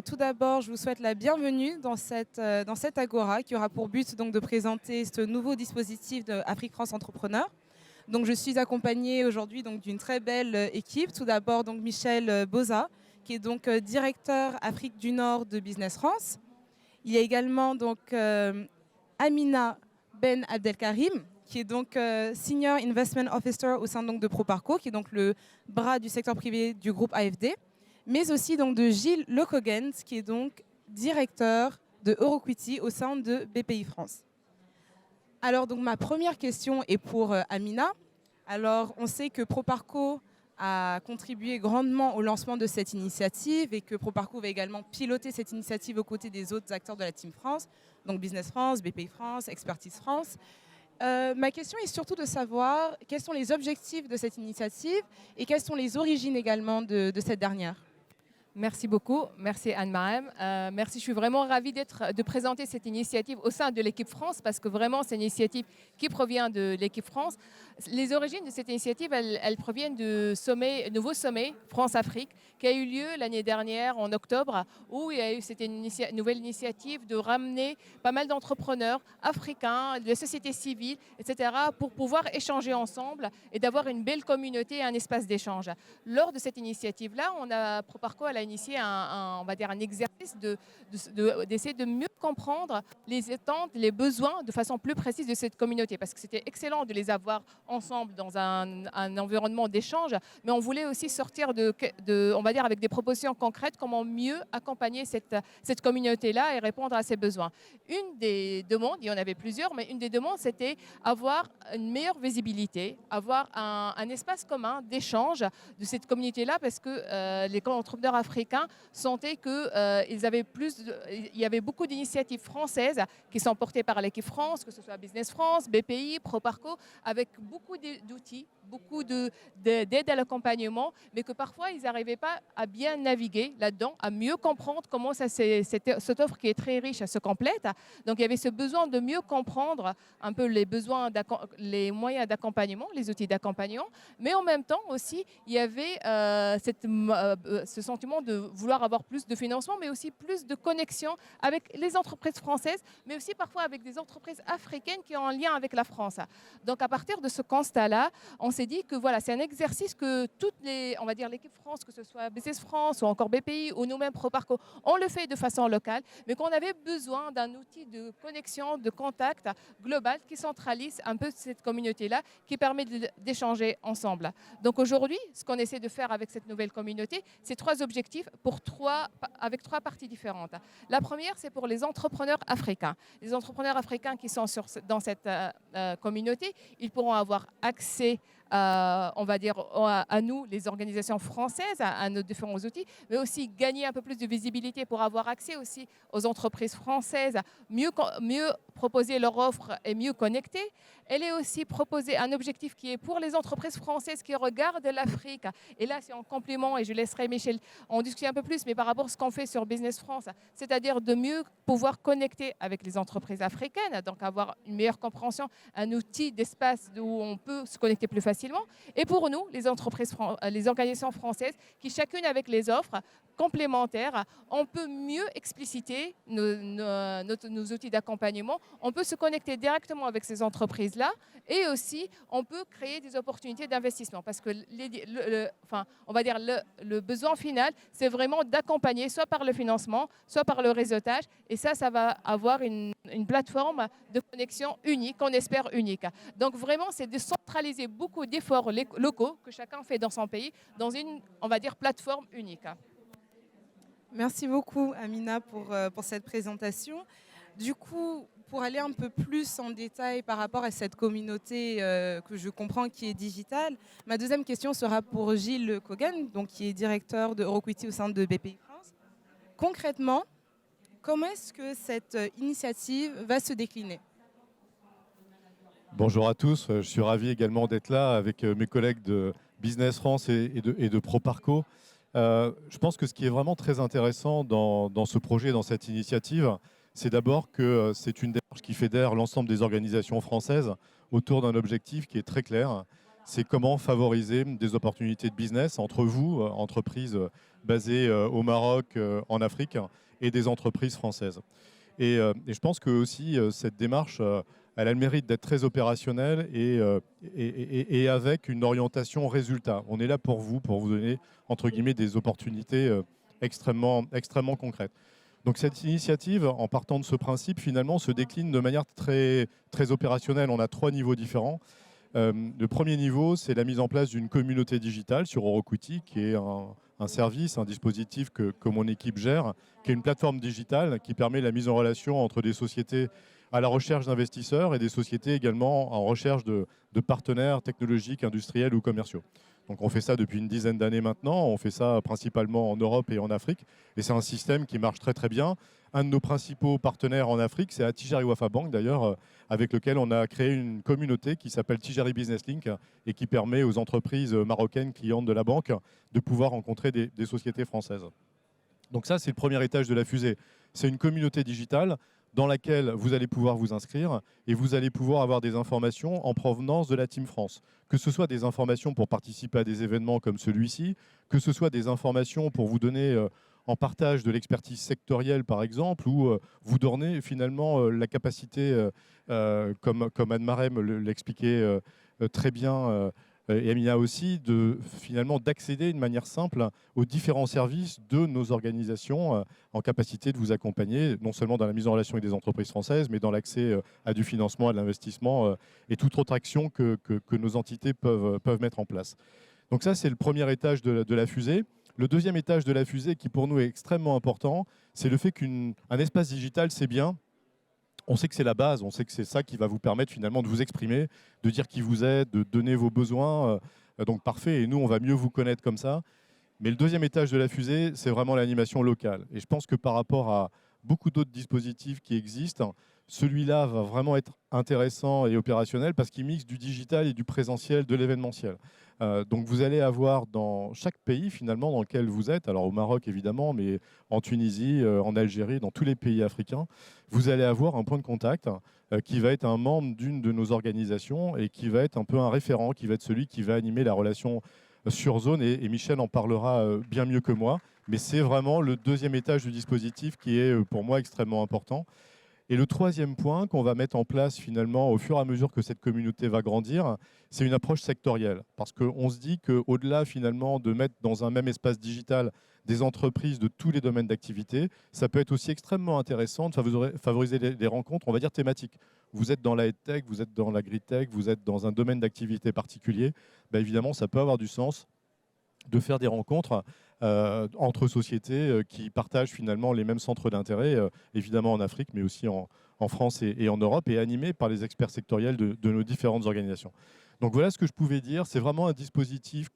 tout d'abord, je vous souhaite la bienvenue dans cette Agora qui aura pour but donc, de présenter ce nouveau dispositif de Afrique France Entrepreneur. Donc, je suis accompagnée aujourd'hui d'une très belle équipe. Tout d'abord, donc, Michel Boza, qui est donc directeur Afrique du Nord de Business France. Il y a également donc, Amina Ben Abdelkarim, qui est donc Senior Investment Officer au sein donc, de Proparco, qui est donc le bras du secteur privé du groupe AFD, mais aussi donc, de Gilles Lecogens, qui est donc directeur de Euroquity au sein de BPI France. Alors, donc, ma première question est pour Amina. Alors, on sait que Proparco a contribué grandement au lancement de cette initiative et que Proparco va également piloter cette initiative aux côtés des autres acteurs de la Team France, donc Business France, BPI France, Expertise France. Ma question est surtout de savoir quels sont les objectifs de cette initiative et quelles sont les origines également de cette dernière. Merci beaucoup, merci Anne-Marème. Merci, je suis vraiment ravie de présenter cette initiative au sein de l'équipe France parce que vraiment c'est une initiative qui provient de l'équipe France. Les origines de cette initiative, elles proviennent du nouveau sommet France-Afrique qui a eu lieu l'année dernière en octobre où il y a eu cette nouvelle initiative de ramener pas mal d'entrepreneurs africains, de la société civile, etc. pour pouvoir échanger ensemble et d'avoir une belle communauté et un espace d'échange. Lors de cette initiative-là, Proparco elle a initié on va dire un exercice d'essayer de mieux comprendre les attentes, les besoins de façon plus précise de cette communauté parce que c'était excellent de les avoir ensemble dans un environnement d'échange, mais on voulait aussi sortir on va dire avec des propositions concrètes, comment mieux accompagner cette communauté-là et répondre à ses besoins. Une des demandes, il y en avait plusieurs, mais une des demandes, c'était avoir une meilleure visibilité, avoir un espace commun d'échange de cette communauté-là parce que les entrepreneurs africains sentaient qu'il y avait beaucoup d'initiatives françaises qui sont portées par l'équipe France, que ce soit Business France, BPI, Proparco, avec beaucoup d'outils, beaucoup d'aide à l'accompagnement, mais que parfois ils n'arrivaient pas à bien naviguer là-dedans, à mieux comprendre comment cette offre qui est très riche se complète. Donc il y avait ce besoin de mieux comprendre un peu les moyens d'accompagnement, les outils d'accompagnement, mais en même temps aussi il y avait ce sentiment de vouloir avoir plus de financement, mais aussi plus de connexion avec les entreprises françaises, mais aussi parfois avec des entreprises africaines qui ont un lien avec la France. Donc à partir de ce constat-là, on s'est dit que voilà, c'est un exercice que on va dire l'équipe France, que ce soit Business France ou encore BPI ou nous-mêmes Proparco, on le fait de façon locale, mais qu'on avait besoin d'un outil de connexion, de contact global qui centralise un peu cette communauté-là, qui permet d'échanger ensemble. Donc aujourd'hui, ce qu'on essaie de faire avec cette nouvelle communauté, c'est 3 objectifs avec 3 parties différentes. La première, c'est pour les entrepreneurs africains. Les entrepreneurs africains qui sont dans cette communauté, ils pourront avoir accès on va dire, à nous, les organisations françaises, à nos différents outils, mais aussi gagner un peu plus de visibilité pour avoir accès aussi aux entreprises françaises, mieux proposer leur offre et mieux connecter. Elle est aussi proposée un objectif qui est pour les entreprises françaises qui regardent l'Afrique. Et là, c'est en complément, et je laisserai Michel en discuter un peu plus, mais par rapport à ce qu'on fait sur Business France, c'est-à-dire de mieux pouvoir connecter avec les entreprises africaines, donc avoir une meilleure compréhension, un outil d'espace où on peut se connecter plus facilement. Et pour nous, les organisations françaises, qui chacune avec les offres complémentaires, on peut mieux expliciter nos outils d'accompagnement, on peut se connecter directement avec ces entreprises-là et aussi on peut créer des opportunités d'investissement parce que on va dire le besoin final, c'est vraiment d'accompagner soit par le financement, soit par le réseautage et ça va avoir une plateforme de connexion unique, on espère unique. Donc vraiment, c'est de centraliser beaucoup d'efforts locaux que chacun fait dans son pays dans une, on va dire, plateforme unique. Merci beaucoup, Amina, pour cette présentation. Du coup, pour aller un peu plus en détail par rapport à cette communauté que je comprends qui est digitale, ma deuxième question sera pour Gilles Kogan, donc qui est directeur de Euroquity au sein de BPI France. Concrètement, comment est-ce que cette initiative va se décliner ? Bonjour à tous, je suis ravi également d'être là avec mes collègues de Business France et de Proparco. Je pense que ce qui est vraiment très intéressant dans ce projet, dans cette initiative, c'est d'abord que c'est une démarche qui fédère l'ensemble des organisations françaises autour d'un objectif qui est très clair, c'est comment favoriser des opportunités de business entre vous, entreprises basées au Maroc, en Afrique, et des entreprises françaises. Et je pense que aussi cette démarche, elle a le mérite d'être très opérationnelle et avec une orientation résultat. On est là pour vous donner, entre guillemets, des opportunités extrêmement concrètes. Donc cette initiative, en partant de ce principe, finalement, se décline de manière très opérationnelle. On a 3 niveaux différents. Le premier niveau, c'est la mise en place d'une communauté digitale sur Orokuti, qui est un service, un dispositif que mon équipe gère, qui est une plateforme digitale qui permet la mise en relation entre des sociétés à la recherche d'investisseurs et des sociétés également en recherche de partenaires technologiques, industriels ou commerciaux. Donc on fait ça depuis une dizaine d'années maintenant, on fait ça principalement en Europe et en Afrique, et c'est un système qui marche très bien. Un de nos principaux partenaires en Afrique, c'est Attijari Wafa Bank d'ailleurs, avec lequel on a créé une communauté qui s'appelle Tijari Business Link et qui permet aux entreprises marocaines clientes de la banque de pouvoir rencontrer des sociétés françaises. Donc ça, c'est le premier étage de la fusée. C'est une communauté digitale dans laquelle vous allez pouvoir vous inscrire et vous allez pouvoir avoir des informations en provenance de la Team France. Que ce soit des informations pour participer à des événements comme celui-ci, que ce soit des informations pour vous donner en partage de l'expertise sectorielle par exemple, ou vous donner finalement la capacité, comme Anne Marem l'expliquait très bien, et Amina aussi, finalement d'accéder de manière simple aux différents services de nos organisations en capacité de vous accompagner, non seulement dans la mise en relation avec des entreprises françaises, mais dans l'accès à du financement, à de l'investissement et toute autre action que nos entités peuvent mettre en place. Donc ça, c'est le premier étage de la fusée. Le deuxième étage de la fusée, qui pour nous est extrêmement important, c'est le fait qu'un espace digital, c'est bien. On sait que c'est la base, on sait que c'est ça qui va vous permettre finalement de vous exprimer, de dire qui vous êtes, de donner vos besoins. Donc parfait, et nous, on va mieux vous connaître comme ça. Mais le deuxième étage de la fusée, c'est vraiment l'animation locale. Et je pense que par rapport à beaucoup d'autres dispositifs qui existent, celui-là va vraiment être intéressant et opérationnel parce qu'il mixe du digital et du présentiel, de l'événementiel. Donc vous allez avoir dans chaque pays finalement dans lequel vous êtes, alors au Maroc évidemment, mais en Tunisie, en Algérie, dans tous les pays africains, vous allez avoir un point de contact qui va être un membre d'une de nos organisations et qui va être un peu un référent, qui va être celui qui va animer la relation sur zone, et Michel en parlera bien mieux que moi. Mais c'est vraiment le deuxième étage du dispositif qui est pour moi extrêmement important. Et le troisième point qu'on va mettre en place finalement au fur et à mesure que cette communauté va grandir, c'est une approche sectorielle. Parce qu'on se dit qu'au-delà finalement de mettre dans un même espace digital des entreprises de tous les domaines d'activité, ça peut être aussi extrêmement intéressant de favoriser des rencontres, on va dire thématiques. Vous êtes dans la EdTech, vous êtes dans l'agritech, vous êtes dans un domaine d'activité particulier, ben évidemment ça peut avoir du sens de faire des rencontres entre sociétés qui partagent finalement les mêmes centres d'intérêt, évidemment en Afrique, mais aussi en France et en Europe, et animés par les experts sectoriels de nos différentes organisations. Donc voilà ce que je pouvais dire. C'est vraiment un dispositif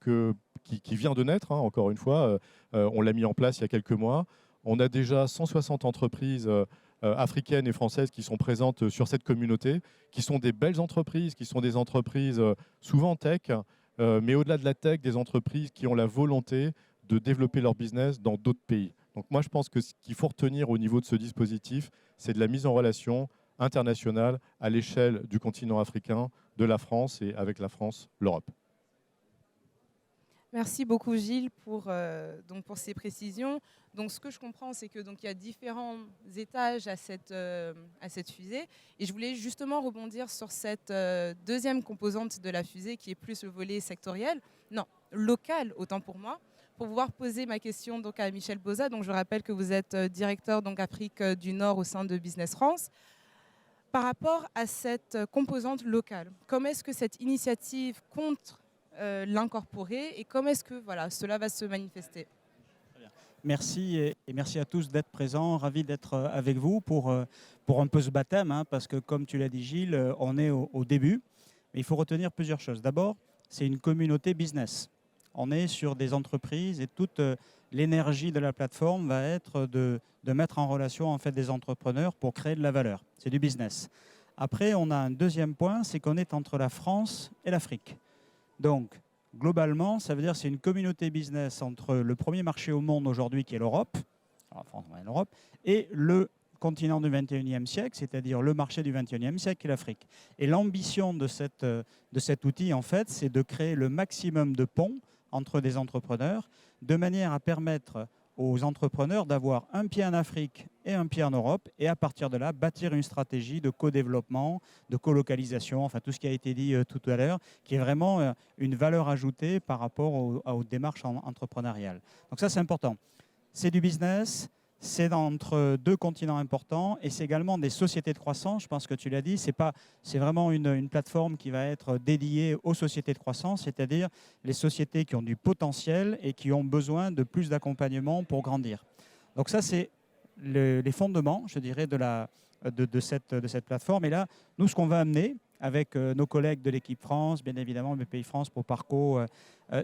qui vient de naître, hein, encore une fois. On l'a mis en place il y a quelques mois. On a déjà 160 entreprises africaines et françaises qui sont présentes sur cette communauté, qui sont des belles entreprises, qui sont des entreprises souvent tech, mais au-delà de la tech, des entreprises qui ont la volonté de développer leur business dans d'autres pays. Donc moi, je pense que ce qu'il faut retenir au niveau de ce dispositif, c'est de la mise en relation internationale à l'échelle du continent africain, de la France et avec la France, l'Europe. Merci beaucoup Gilles pour ces précisions. Donc ce que je comprends, c'est que il y a différents étages à cette fusée. Et je voulais justement rebondir sur cette deuxième composante de la fusée qui est plus le volet sectoriel, non, local autant pour moi, pour pouvoir poser ma question à Michel Boza. Donc je rappelle que vous êtes directeur Afrique du Nord au sein de Business France. Par rapport à cette composante locale, comment est-ce que cette initiative compte l'incorporer et comment est-ce que cela va se manifester? Merci et merci à tous d'être présents. Ravi d'être avec vous pour un peu ce baptême, hein, parce que comme tu l'as dit Gilles, on est au début. Mais il faut retenir plusieurs choses. D'abord, c'est une communauté business. On est sur des entreprises et toute l'énergie de la plateforme va être de mettre en relation en fait des entrepreneurs pour créer de la valeur. C'est du business. Après, on a un deuxième point, c'est qu'on est entre la France et l'Afrique. Donc, globalement, ça veut dire que c'est une communauté business entre le premier marché au monde aujourd'hui qui est l'Europe, et le continent du 21e siècle, c'est-à-dire le marché du 21e siècle et l'Afrique. Et l'ambition de cet outil, en fait, c'est de créer le maximum de ponts entre des entrepreneurs, de manière à permettre aux entrepreneurs d'avoir un pied en Afrique et un pied en Europe, et à partir de là, bâtir une stratégie de co-développement, de colocalisation, enfin tout ce qui a été dit tout à l'heure, qui est vraiment une valeur ajoutée par rapport aux démarches entrepreneuriales. Donc ça, c'est important. C'est du business, c'est entre deux continents importants, et c'est également des sociétés de croissance. Je pense que tu l'as dit, c'est vraiment une plateforme qui va être dédiée aux sociétés de croissance, c'est-à-dire les sociétés qui ont du potentiel et qui ont besoin de plus d'accompagnement pour grandir. Donc ça, c'est les fondements, je dirais, de cette plateforme. Et là, nous, ce qu'on va amener avec nos collègues de l'équipe France, bien évidemment, BPI France, Proparco,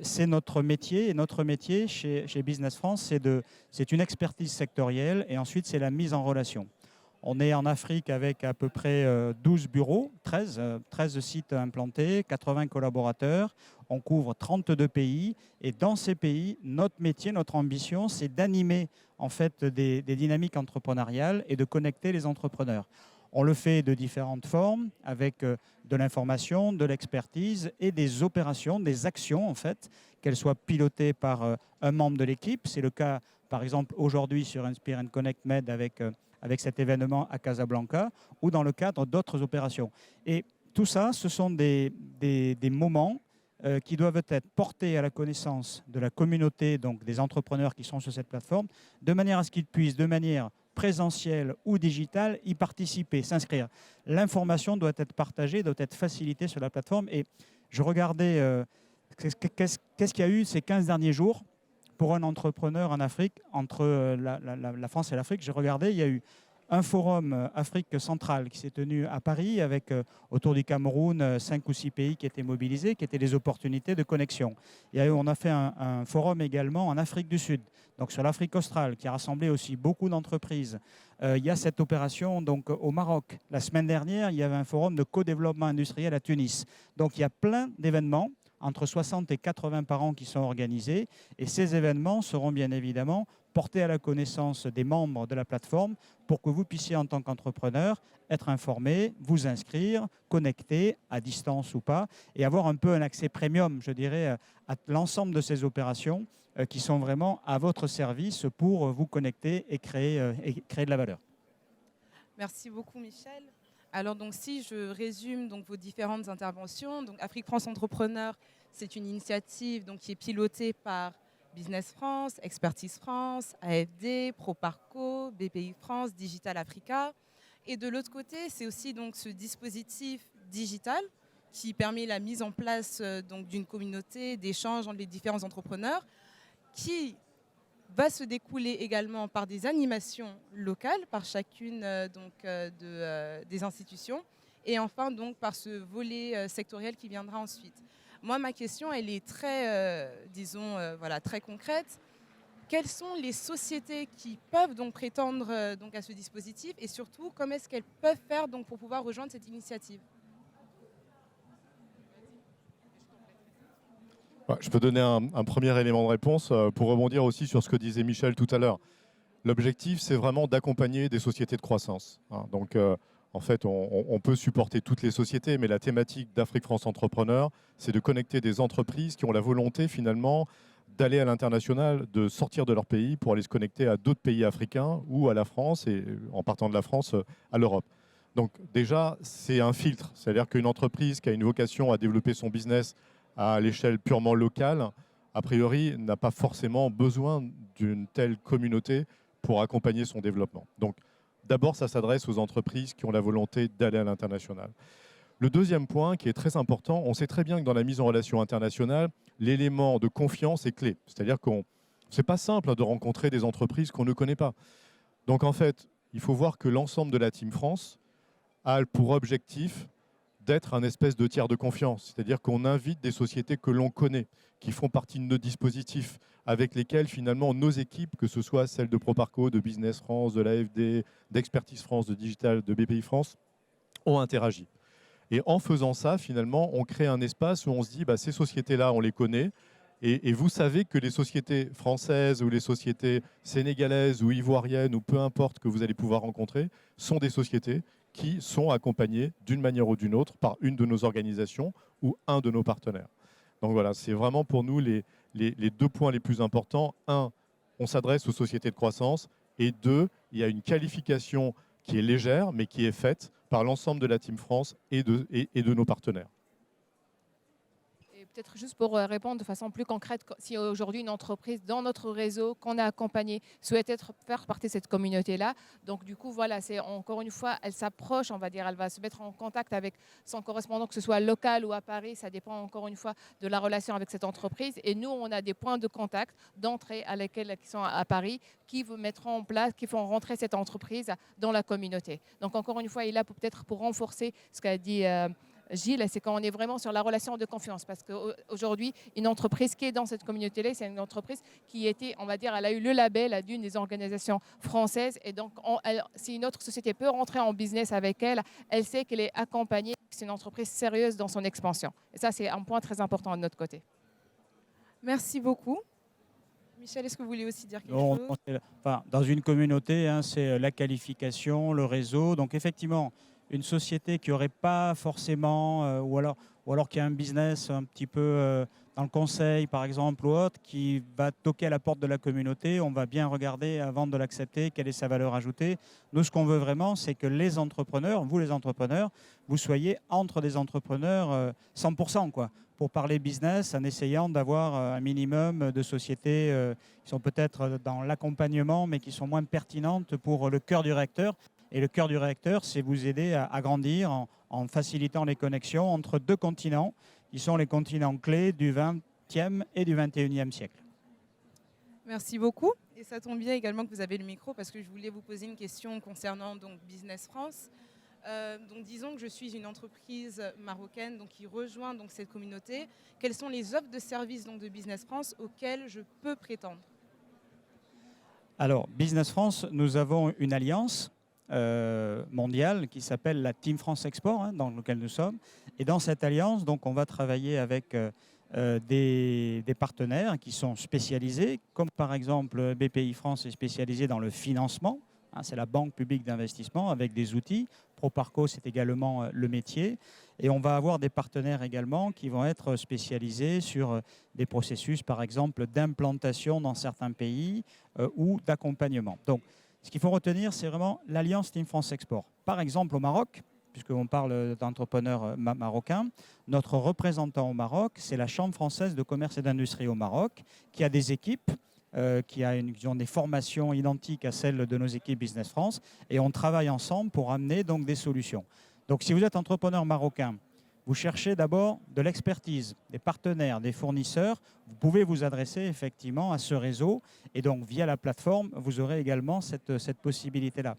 c'est notre métier. Et notre métier chez Business France, c'est une expertise sectorielle, et ensuite, c'est la mise en relation. On est en Afrique avec à peu près 12 bureaux, 13 sites implantés, 80 collaborateurs. On couvre 32 pays. Et dans ces pays, notre métier, notre ambition, c'est d'animer en fait des dynamiques entrepreneuriales et de connecter les entrepreneurs. On le fait de différentes formes, avec de l'information, de l'expertise et des opérations, des actions en fait, qu'elles soient pilotées par un membre de l'équipe. C'est le cas, par exemple, aujourd'hui sur Inspire and Connect Med avec cet événement à Casablanca, ou dans le cadre d'autres opérations. Et tout ça, ce sont des moments qui doivent être portés à la connaissance de la communauté, donc des entrepreneurs qui sont sur cette plateforme, de manière à ce qu'ils puissent, de manière présentielle ou digitale, y participer, s'inscrire. L'information doit être partagée, doit être facilitée sur la plateforme. Et je regardais qu'est-ce qu'il y a eu ces 15 derniers jours pour un entrepreneur en Afrique, entre la France et l'Afrique. J'ai regardé, il y a eu un forum Afrique centrale qui s'est tenu à Paris avec autour du Cameroun 5 ou 6 pays qui étaient mobilisés, qui étaient des opportunités de connexion. On a fait un forum également en Afrique du Sud, donc sur l'Afrique australe, qui a rassemblé aussi beaucoup d'entreprises. Il y a cette opération donc, au Maroc. La semaine dernière, il y avait un forum de co-développement industriel à Tunis. Donc il y a plein d'événements, entre 60 et 80 par an, qui sont organisés. Et ces événements seront bien évidemment portés à la connaissance des membres de la plateforme pour que vous puissiez, en tant qu'entrepreneur, être informé, vous inscrire, connecter, à distance ou pas, et avoir un peu un accès premium, je dirais, à l'ensemble de ces opérations qui sont vraiment à votre service pour vous connecter et créer de la valeur. Merci beaucoup, Michel. Alors, donc, si je résume donc, vos différentes interventions, donc Afrique France Entrepreneur, c'est une initiative donc, qui est pilotée par Business France, Expertise France, AFD, Proparco, BPI France, Digital Africa. Et de l'autre côté, c'est aussi donc, ce dispositif digital qui permet la mise en place donc, d'une communauté d'échanges entre les différents entrepreneurs qui va se découler également par des animations locales par chacune des institutions et enfin donc par ce volet sectoriel qui viendra ensuite. Moi, ma question, elle est très, très concrète. Quelles sont les sociétés qui peuvent donc prétendre donc à ce dispositif et surtout, comment est-ce qu'elles peuvent faire donc pour pouvoir rejoindre cette initiative ? Je peux donner un premier élément de réponse pour rebondir aussi sur ce que disait Michel tout à l'heure. L'objectif, c'est vraiment d'accompagner des sociétés de croissance. Donc, en fait, on peut supporter toutes les sociétés, mais la thématique d'Afrique France Entrepreneur, c'est de connecter des entreprises qui ont la volonté, finalement, d'aller à l'international, de sortir de leur pays pour aller se connecter à d'autres pays africains ou à la France, et en partant de la France, à l'Europe. Donc, déjà, c'est un filtre. C'est-à-dire qu'une entreprise qui a une vocation à développer son business à l'échelle purement locale, a priori, n'a pas forcément besoin d'une telle communauté pour accompagner son développement. Donc, d'abord, ça s'adresse aux entreprises qui ont la volonté d'aller à l'international. Le deuxième point, qui est très important, on sait très bien que dans la mise en relation internationale, l'élément de confiance est clé. C'est-à-dire que ce n'est pas simple de rencontrer des entreprises qu'on ne connaît pas. Donc, en fait, il faut voir que l'ensemble de la Team France a pour objectif d'être un espèce de tiers de confiance. C'est-à-dire qu'on invite des sociétés que l'on connaît, qui font partie de nos dispositifs, avec lesquels finalement nos équipes, que ce soit celles de Proparco, de Business France, de l'AFD, d'Expertise France, de Digital, de BPI France, ont interagi. Et en faisant ça, finalement, on crée un espace où on se dit, ces sociétés-là, on les connaît, Et vous savez que les sociétés françaises ou les sociétés sénégalaises ou ivoiriennes ou peu importe que vous allez pouvoir rencontrer sont des sociétés qui sont accompagnées d'une manière ou d'une autre par une de nos organisations ou un de nos partenaires. Donc voilà, c'est vraiment pour nous les 2 points les plus importants. Un, on s'adresse aux sociétés de croissance. Et 2, il y a une qualification qui est légère, mais qui est faite par l'ensemble de la Team France et de nos partenaires. Et peut-être juste pour répondre de façon plus concrète, si aujourd'hui une entreprise dans notre réseau qu'on a accompagné souhaite faire partie de cette communauté-là, donc du coup, voilà, c'est encore une fois, elle s'approche, on va dire, elle va se mettre en contact avec son correspondant, que ce soit local ou à Paris, ça dépend encore une fois de la relation avec cette entreprise. Et nous, on a des points de contact d'entrée qui sont à Paris, qui mettront en place, qui font rentrer cette entreprise dans la communauté. Donc encore une fois, il est là peut-être pour renforcer ce qu'a dit Gilles, c'est quand on est vraiment sur la relation de confiance. Parce qu'aujourd'hui, une entreprise qui est dans cette communauté-là, c'est une entreprise qui était, on va dire, elle a eu le label d'une des organisations françaises. Et donc, si une autre société peut rentrer en business avec elle, elle sait qu'elle est accompagnée, que c'est une entreprise sérieuse dans son expansion. Et ça, c'est un point très important de notre côté. Merci beaucoup. Michel, est-ce que vous voulez aussi dire quelque Non, chose? enfin, dans une communauté, hein, c'est la qualification, le réseau. Donc effectivement, une société qui n'aurait pas forcément, ou alors qui a un business un petit peu dans le conseil, par exemple, ou autre, qui va toquer à la porte de la communauté, on va bien regarder avant de l'accepter quelle est sa valeur ajoutée. Nous, ce qu'on veut vraiment, c'est que les entrepreneurs, vous les entrepreneurs, vous soyez entre des entrepreneurs 100%, quoi, pour parler business, en essayant d'avoir un minimum de sociétés qui sont peut-être dans l'accompagnement, mais qui sont moins pertinentes pour le cœur du réacteur. Et le cœur du réacteur, c'est vous aider à grandir en facilitant les connexions entre 2 continents, qui sont les continents clés du XXe et du XXIe siècle. Merci beaucoup. Et ça tombe bien également que vous avez le micro parce que je voulais vous poser une question concernant donc, Business France. Donc, disons que je suis une entreprise marocaine donc, qui rejoint donc, cette communauté. Quelles sont les offres de services donc, de Business France auxquelles je peux prétendre? Alors, Business France, nous avons une alliance mondiale qui s'appelle la Team France Export, hein, dans laquelle nous sommes. Et dans cette alliance, donc, on va travailler avec des partenaires qui sont spécialisés, comme par exemple BPI France est spécialisé dans le financement. Hein, c'est la banque publique d'investissement avec des outils. Proparco, c'est également le métier. Et on va avoir des partenaires également qui vont être spécialisés sur des processus, par exemple, d'implantation dans certains pays ou d'accompagnement. Donc, ce qu'il faut retenir, c'est vraiment l'Alliance Team France Export. Par exemple, au Maroc, puisqu'on parle d'entrepreneurs marocains, notre représentant au Maroc, c'est la Chambre française de commerce et d'industrie au Maroc, qui a des équipes, qui ont des formations identiques à celles de nos équipes Business France, et on travaille ensemble pour amener donc des solutions. Donc si vous êtes entrepreneur marocain, vous cherchez d'abord de l'expertise, des partenaires, des fournisseurs, vous pouvez vous adresser effectivement à ce réseau et donc via la plateforme, vous aurez également cette possibilité-là.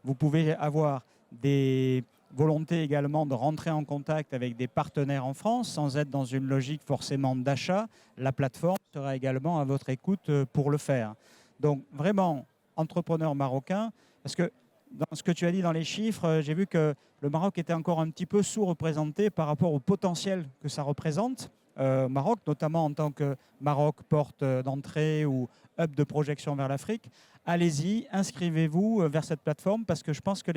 Vous pouvez avoir des volontés également de rentrer en contact avec des partenaires en France sans être dans une logique forcément d'achat. La plateforme sera également à votre écoute pour le faire. Donc vraiment, entrepreneur marocain, parce que dans ce que tu as dit dans les chiffres, j'ai vu que le Maroc était encore un petit peu sous-représenté par rapport au potentiel que ça représente. Maroc, notamment en tant que Maroc porte d'entrée ou hub de projection vers l'Afrique. Allez-y, inscrivez-vous vers cette plateforme parce que je pense que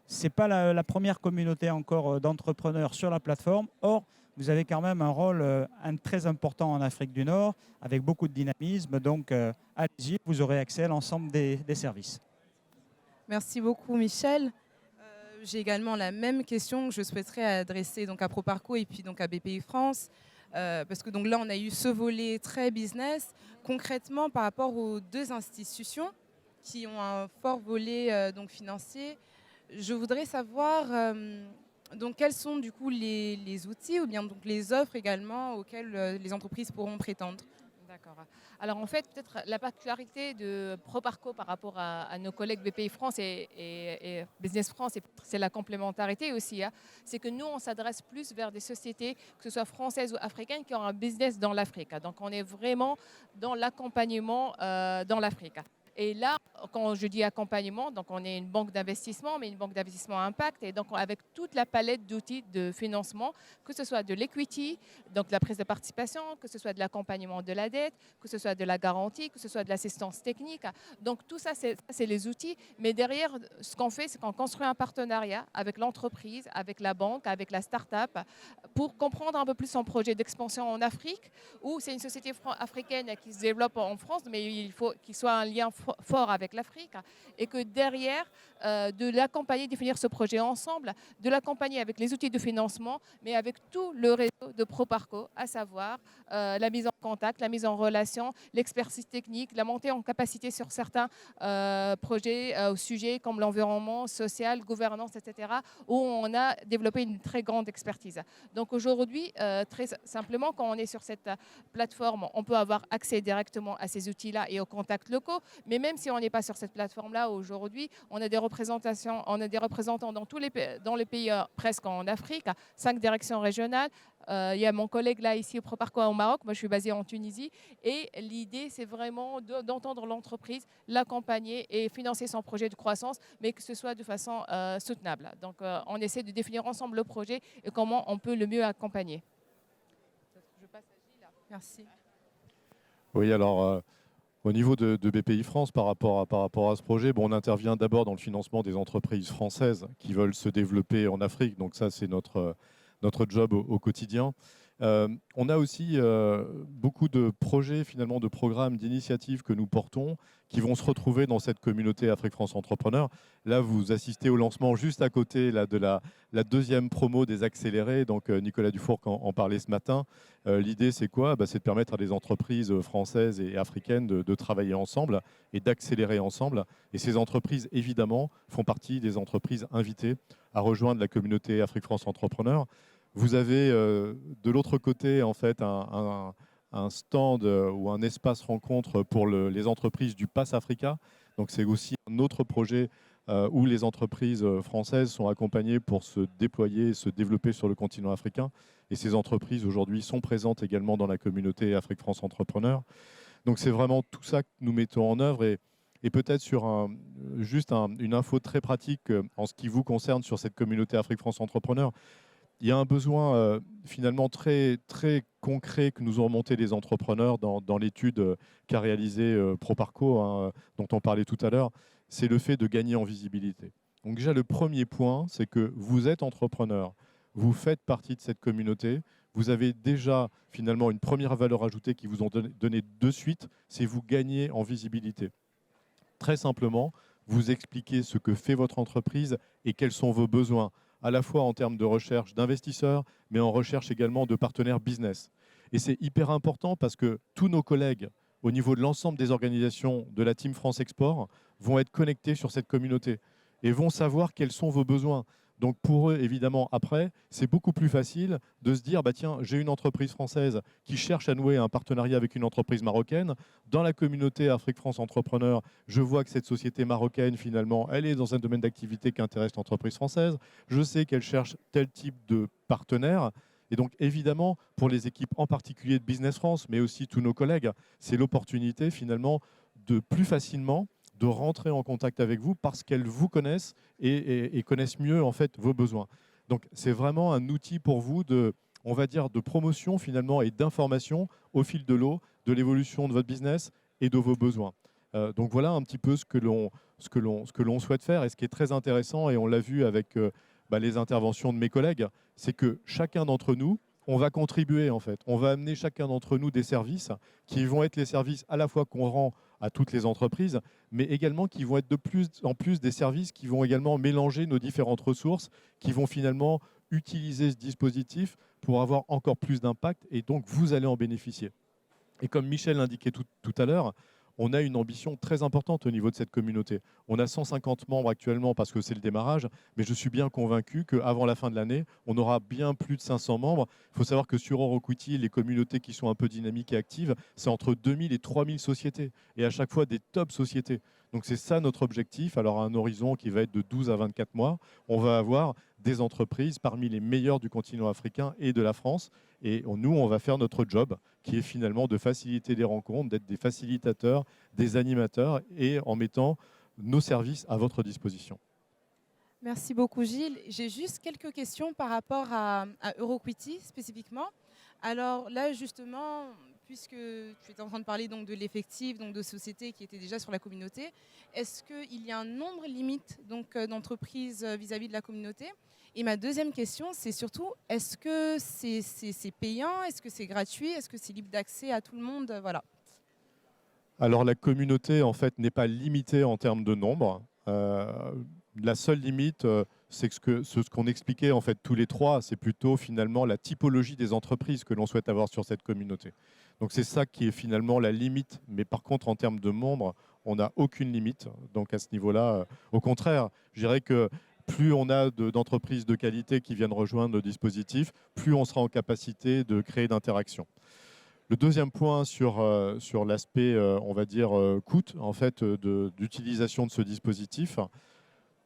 ce n'est pas la première communauté encore d'entrepreneurs sur la plateforme. Or, vous avez quand même un rôle très important en Afrique du Nord avec beaucoup de dynamisme. Donc, allez-y, vous aurez accès à l'ensemble des services. Merci beaucoup, Michel. J'ai également la même question que je souhaiterais adresser donc, à Proparco et puis donc, à BPI France. Parce que donc, là, on a eu ce volet très business. Concrètement, par rapport aux 2 institutions qui ont un fort volet donc, financier, je voudrais savoir donc, quels sont du coup les outils ou bien donc, les offres également auxquelles les entreprises pourront prétendre. D'accord. Alors en fait, peut-être la particularité de Proparco par rapport à nos collègues BPI France et Business France, c'est la complémentarité aussi. Hein. C'est que nous, on s'adresse plus vers des sociétés, que ce soit françaises ou africaines, qui ont un business dans l'Afrique. Hein. Donc on est vraiment dans l'accompagnement dans l'Afrique. Et là, quand je dis accompagnement, donc on est une banque d'investissement, mais une banque d'investissement à impact, et donc avec toute la palette d'outils de financement, que ce soit de l'equity, donc la prise de participation, que ce soit de l'accompagnement de la dette, que ce soit de la garantie, que ce soit de l'assistance technique. Donc tout ça, c'est les outils. Mais derrière, ce qu'on fait, c'est qu'on construit un partenariat avec l'entreprise, avec la banque, avec la start-up, pour comprendre un peu plus son projet d'expansion en Afrique, où c'est une société africaine qui se développe en France, mais il faut qu'il soit un lien fort avec l'Afrique, et que derrière, de l'accompagner, définir ce projet ensemble, de l'accompagner avec les outils de financement, mais avec tout le réseau de Proparco, à savoir la mise en contact, la mise en relation, l'expertise technique, la montée en capacité sur certains projets au sujet comme l'environnement social, gouvernance, etc., où on a développé une très grande expertise. Donc aujourd'hui, très simplement, quand on est sur cette plateforme, on peut avoir accès directement à ces outils-là et aux contacts locaux, mais même si on n'est pas sur cette plateforme-là aujourd'hui, on a des représentants dans tous les pays presque en Afrique, 5 directions régionales. Il y a mon collègue là ici au Proparco au Maroc, moi je suis basée en Tunisie, et l'idée c'est vraiment d'entendre l'entreprise, l'accompagner et financer son projet de croissance, mais que ce soit de façon soutenable. Donc on essaie de définir ensemble le projet et comment on peut le mieux accompagner. Je passe à Gilles. Merci. Oui, alors au niveau de BPI France, par rapport à ce projet, bon, on intervient d'abord dans le financement des entreprises françaises qui veulent se développer en Afrique. Donc ça, c'est notre job au quotidien. On a aussi beaucoup de projets, finalement, de programmes, d'initiatives que nous portons qui vont se retrouver dans cette communauté Afrique-France Entrepreneurs. Là, vous assistez au lancement juste à côté là, de la deuxième promo des accélérés. Donc, Nicolas Dufour en parlait ce matin. L'idée, c'est quoi? C'est de permettre à des entreprises françaises et africaines de travailler ensemble et d'accélérer ensemble. Et ces entreprises, évidemment, font partie des entreprises invitées à rejoindre la communauté Afrique-France Entrepreneurs. Vous avez de l'autre côté en fait un stand ou un espace rencontre pour les entreprises du Pass Africa. Donc c'est aussi un autre projet où les entreprises françaises sont accompagnées pour se déployer et se développer sur le continent africain. Et ces entreprises aujourd'hui sont présentes également dans la communauté Afrique-France Entrepreneurs. Donc c'est vraiment tout ça que nous mettons en œuvre. Et peut-être sur une info très pratique en ce qui vous concerne sur cette communauté Afrique-France Entrepreneurs. Il y a un besoin finalement très, très concret que nous ont remonté les entrepreneurs dans l'étude qu'a réalisée Proparco, hein, dont on parlait tout à l'heure, c'est le fait de gagner en visibilité. Donc déjà, le premier point, c'est que vous êtes entrepreneur, vous faites partie de cette communauté, vous avez déjà finalement une première valeur ajoutée qui vous ont donné de suite, c'est vous gagner en visibilité. Très simplement, vous expliquez ce que fait votre entreprise et quels sont vos besoins, à la fois en termes de recherche d'investisseurs, mais en recherche également de partenaires business. Et c'est hyper important parce que tous nos collègues, au niveau de l'ensemble des organisations de la Team France Export, vont être connectés sur cette communauté et vont savoir quels sont vos besoins. Donc pour eux, évidemment, après, c'est beaucoup plus facile de se dire, tiens, j'ai une entreprise française qui cherche à nouer un partenariat avec une entreprise marocaine. Dans la communauté Afrique-France Entrepreneurs, je vois que cette société marocaine, finalement, elle est dans un domaine d'activité qui intéresse l'entreprise française. Je sais qu'elle cherche tel type de partenaire. Et donc, évidemment, pour les équipes en particulier de Business France, mais aussi tous nos collègues, c'est l'opportunité, finalement, de plus facilement de rentrer en contact avec vous parce qu'elles vous connaissent et connaissent mieux en fait vos besoins. Donc c'est vraiment un outil pour vous on va dire, de promotion finalement et d'information au fil de l'eau de l'évolution de votre business et de vos besoins. Donc voilà un petit peu ce que l'on souhaite faire et ce qui est très intéressant et on l'a vu avec les interventions de mes collègues, c'est que chacun d'entre nous, on va contribuer en fait. On va amener chacun d'entre nous des services qui vont être les services à la fois qu'on rend à toutes les entreprises, mais également qui vont être de plus en plus des services qui vont également mélanger nos différentes ressources, qui vont finalement utiliser ce dispositif pour avoir encore plus d'impact et donc vous allez en bénéficier. Et comme Michel l'indiquait tout à l'heure, on a une ambition très importante au niveau de cette communauté. On a 150 membres actuellement parce que c'est le démarrage, mais je suis bien convaincu qu'avant la fin de l'année, on aura bien plus de 500 membres. Il faut savoir que sur Euroquity, les communautés qui sont un peu dynamiques et actives, c'est entre 2000 et 3000 sociétés, et à chaque fois des top sociétés. Donc c'est ça notre objectif. Alors à un horizon qui va être de 12 à 24 mois, on va avoir des entreprises parmi les meilleures du continent africain et de la France. Et nous, on va faire notre job, qui est finalement de faciliter les rencontres, d'être des facilitateurs, des animateurs, et en mettant nos services à votre disposition. Merci beaucoup Gilles. J'ai juste quelques questions par rapport à Euroquity spécifiquement. Alors là justement, puisque tu étais en train de parler donc de l'effectif, donc de sociétés qui étaient déjà sur la communauté, est-ce qu'il y a un nombre limite d'entreprises vis-à-vis de la communauté? Et ma deuxième question, c'est surtout, est-ce que c'est payant? Est-ce que c'est gratuit? Est-ce que c'est libre d'accès à tout le monde? Voilà. Alors la communauté en fait n'est pas limitée en termes de nombre. La seule limite, c'est ce qu'on expliquait en fait tous les trois, c'est plutôt finalement la typologie des entreprises que l'on souhaite avoir sur cette communauté. Donc c'est ça qui est finalement la limite. Mais par contre, en termes de membres, on n'a aucune limite. Donc à ce niveau-là, au contraire, je dirais que plus on a d'entreprises de qualité qui viennent rejoindre le dispositif, plus on sera en capacité de créer d'interactions. Le deuxième point sur l'aspect, on va dire, coût en fait, d'utilisation de ce dispositif.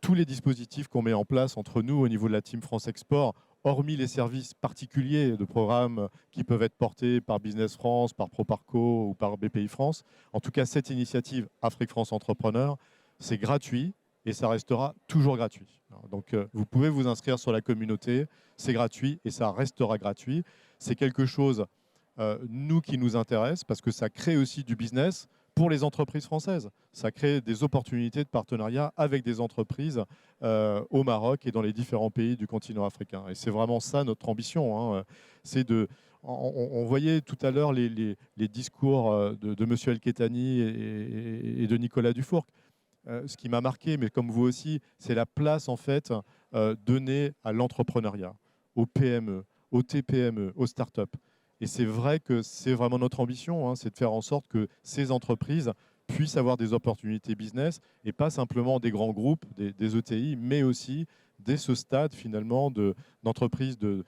Tous les dispositifs qu'on met en place entre nous au niveau de la Team France Export, hormis les services particuliers de programmes qui peuvent être portés par Business France, par Proparco ou par BPI France, en tout cas cette initiative Afrique France Entrepreneur, c'est gratuit et ça restera toujours gratuit. Donc vous pouvez vous inscrire sur la communauté, c'est gratuit et ça restera gratuit. C'est quelque chose, nous, qui nous intéresse parce que ça crée aussi du business pour les entreprises françaises. Ça crée des opportunités de partenariat avec des entreprises au Maroc et dans les différents pays du continent africain. Et c'est vraiment ça notre ambition. Hein. C'est on voyait tout à l'heure les discours de M. El-Kettani et de Nicolas Dufourcq. Ce qui m'a marqué, mais comme vous aussi, c'est la place en fait donnée à l'entrepreneuriat, aux PME, aux TPME, aux startups. Et c'est vrai que c'est vraiment notre ambition, hein, c'est de faire en sorte que ces entreprises puissent avoir des opportunités business et pas simplement des grands groupes, des ETI, mais aussi dès ce stade finalement d'entreprises de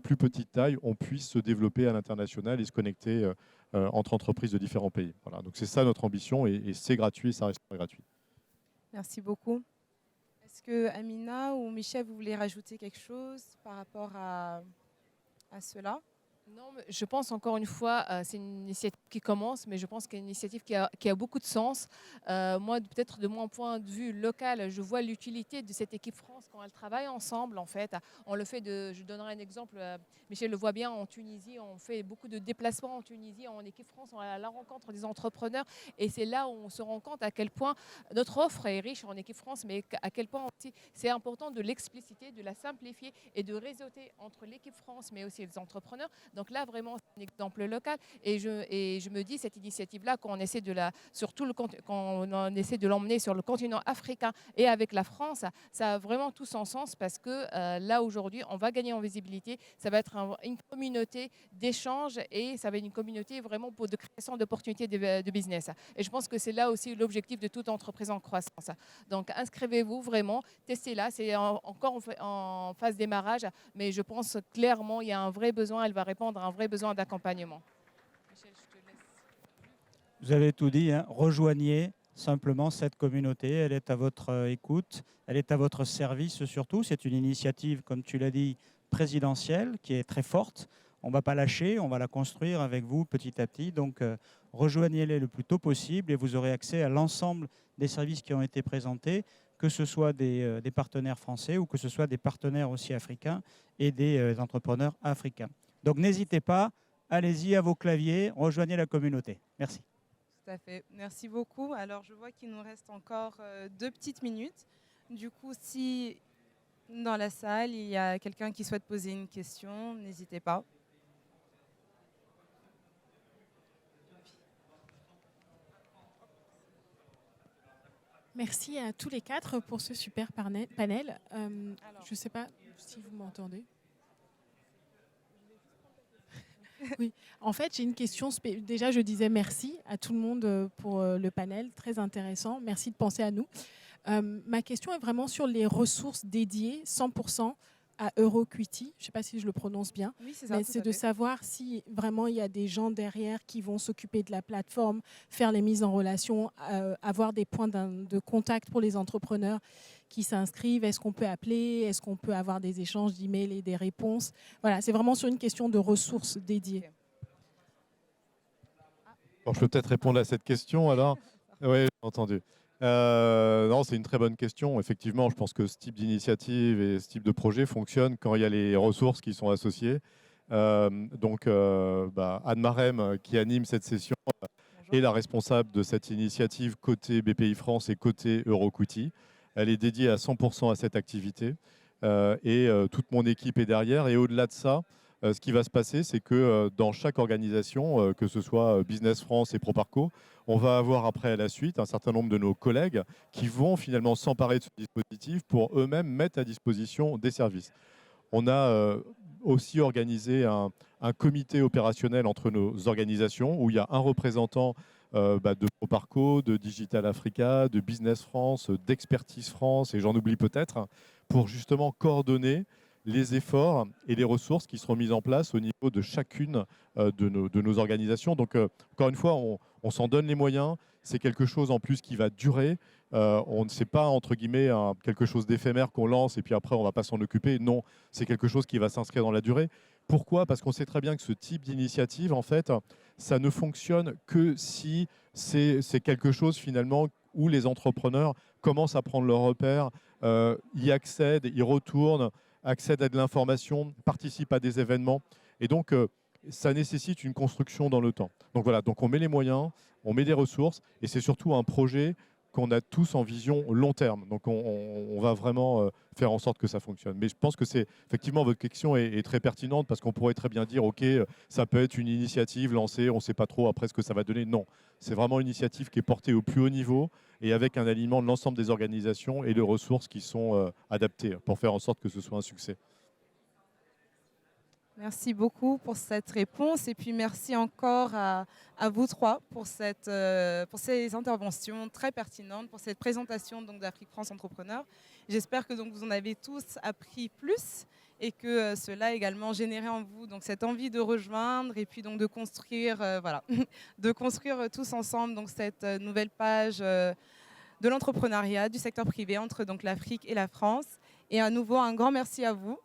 plus petite taille, on puisse se développer à l'international et se connecter entre entreprises de différents pays. Voilà, donc c'est ça notre ambition et c'est gratuit, ça restera gratuit. Merci beaucoup. Est-ce que Amina ou Michel, vous voulez rajouter quelque chose par rapport à cela? Non, mais je pense encore une fois, c'est une initiative qui commence, mais je pense qu'il y a une initiative qui a beaucoup de sens. Moi, peut-être de mon point de vue local, je vois l'utilité de cette équipe France quand elle travaille ensemble. En fait, on le fait je donnerai un exemple. Michel le voit bien en Tunisie, on fait beaucoup de déplacements en Tunisie en équipe France, on est à la rencontre des entrepreneurs, et c'est là où on se rend compte à quel point notre offre est riche en équipe France, mais à quel point aussi c'est important de l'expliciter, de la simplifier et de réseauter entre l'équipe France, mais aussi les entrepreneurs. Donc là, vraiment, c'est un exemple local. Et je me dis, cette initiative-là, quand on essaie de l'emmener sur le continent africain et avec la France, ça a vraiment tout son sens parce que là, aujourd'hui, on va gagner en visibilité. Ça va être une communauté d'échange et ça va être une communauté vraiment de création d'opportunités de business. Et je pense que c'est là aussi l'objectif de toute entreprise en croissance. Donc, inscrivez-vous vraiment, testez-la. C'est encore en phase démarrage, mais je pense clairement il y a un vrai besoin. Elle va répondre à un vrai besoin d'accompagnement. Michel, je te laisse. Vous avez tout dit, hein. Rejoignez simplement cette communauté, elle est à votre écoute, elle est à votre service surtout. C'est une initiative, comme tu l'as dit, présidentielle qui est très forte. On ne va pas lâcher, on va la construire avec vous petit à petit. Donc rejoignez-les le plus tôt possible et vous aurez accès à l'ensemble des services qui ont été présentés, que ce soit des partenaires français ou que ce soit des partenaires aussi africains et des entrepreneurs africains. Donc n'hésitez pas, allez-y à vos claviers, rejoignez la communauté. Merci. Tout à fait. Merci beaucoup. Alors je vois qu'il nous reste encore 2 petites minutes. Du coup, si dans la salle, il y a quelqu'un qui souhaite poser une question, n'hésitez pas. Merci à tous les 4 pour ce super panel. Je ne sais pas si vous m'entendez. Oui, en fait, j'ai une question. Déjà, je disais merci à tout le monde pour le panel, très intéressant. Merci de penser à nous. Ma question est vraiment sur les ressources dédiées 100% à Euroquity. Je ne sais pas si je le prononce bien. Oui, c'est ça. Mais c'est de savoir si vraiment il y a des gens derrière qui vont s'occuper de la plateforme, faire les mises en relation, avoir des points de contact pour les entrepreneurs qui s'inscrivent? Est-ce qu'on peut appeler? Est-ce qu'on peut avoir des échanges d'emails et des réponses? Voilà, c'est vraiment sur une question de ressources dédiées. Bon, je peux peut-être répondre à cette question alors. Oui, j'ai entendu. Non, c'est une très bonne question. Effectivement, je pense que ce type d'initiative et ce type de projet fonctionne quand il y a les ressources qui sont associées. Anne Marem, qui anime cette session, est la responsable de cette initiative côté BPI France et côté Eurocuity. Elle est dédiée à 100% à cette activité toute mon équipe est derrière. Et au-delà de ça, ce qui va se passer, c'est que dans chaque organisation, que ce soit Business France et Proparco, on va avoir après à la suite un certain nombre de nos collègues qui vont finalement s'emparer de ce dispositif pour eux-mêmes mettre à disposition des services. On a aussi organisé un comité opérationnel entre nos organisations où il y a un représentant de Proparco, de Digital Africa, de Business France, d'Expertise France, et j'en oublie peut-être, pour justement coordonner les efforts et les ressources qui seront mises en place au niveau de chacune de nos organisations. Donc, encore une fois, on s'en donne les moyens. C'est quelque chose en plus qui va durer. On ne sait pas, entre guillemets, quelque chose d'éphémère qu'on lance et puis après, on ne va pas s'en occuper. Non, c'est quelque chose qui va s'inscrire dans la durée. Pourquoi? Parce qu'on sait très bien que ce type d'initiative, en fait, ça ne fonctionne que si c'est quelque chose, finalement, où les entrepreneurs commencent à prendre leurs repères, y accèdent, y retournent, accèdent à de l'information, participent à des événements. Et donc, ça nécessite une construction dans le temps. Donc voilà, donc on met les moyens, on met des ressources, et c'est surtout un projet qu'on a tous en vision long terme. Donc on va vraiment faire en sorte que ça fonctionne. Mais je pense que c'est effectivement, votre question est très pertinente, parce qu'on pourrait très bien dire, OK, ça peut être une initiative lancée, on ne sait pas trop après ce que ça va donner. Non, c'est vraiment une initiative qui est portée au plus haut niveau et avec un alignement de l'ensemble des organisations et de ressources qui sont adaptées pour faire en sorte que ce soit un succès. Merci beaucoup pour cette réponse et puis merci encore à vous trois pour ces interventions très pertinentes, pour cette présentation d'Afrique France Entrepreneur. J'espère que donc, vous en avez tous appris plus et que cela a également généré en vous donc, cette envie de rejoindre et puis donc, de construire, de construire tous ensemble donc, cette nouvelle page de l'entrepreneuriat du secteur privé entre donc, l'Afrique et la France. Et à nouveau, un grand merci à vous